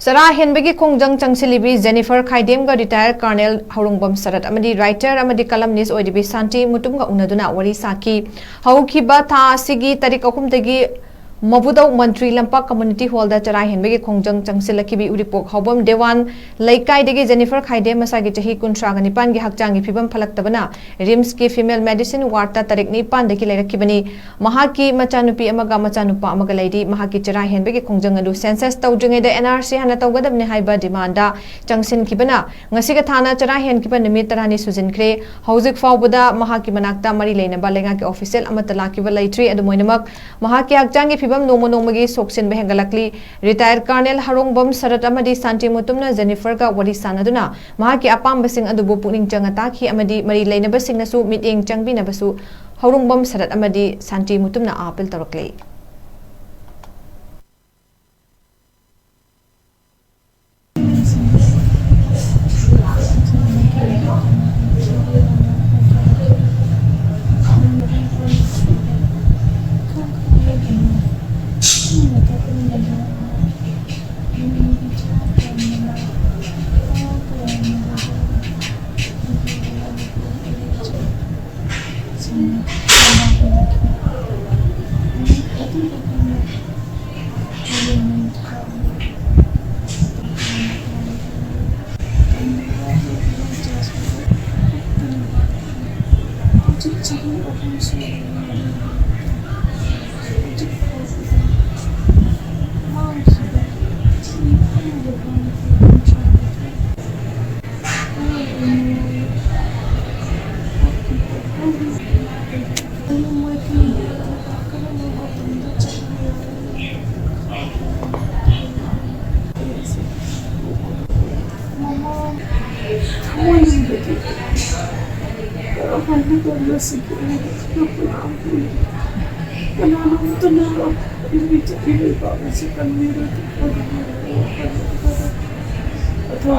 Chara Henbagi Khongjang Changsinlibi Jennifer Khaidem ga retired Colonel Haorungbam Sarat Amadi writer Amadi columnist OIRIBI SHANTI MUTUM ga UNADUNA WARI SAKHI Haukhiba tha asigi tarik 3 dagi Mabudau Mantri Lampak Community Hall da Chara Henbagi Khongjang Changsinlibi Uripok Hobam Dewan Laikai dagi Jennifer Khaidem masagi chahi 39 gi hakchang gi phibam phalaktabana RIMS ki female medicine ward ta tarik 9 dagi lairakibani mahaki machanupi amaga machanupa amaga laidi mahaki Chara Henbagi Khongjang adu census tawdringai da NRC hana tawgadabne haiba demanda changsin kibana ngasiga thana Chara Henkiba nimit tarani suzinkhre hauzik fawbada mahaki manakta mari leinaba lenga ki official amata lakiba laitri adu moinamak mahaki hakchang gi phibam nomo nomagi soksin behengalakli retired Colonel Haorungbam Sarat Amadi Shanti Mutumna Jennifer ga wari sanaduna mahaki apambasing adubu pukning changataki amadi mari leinabasing nasu meeting changbinabasu Haorungbam Sarat Amadi Shanti Mutumna appeal tarakle Atau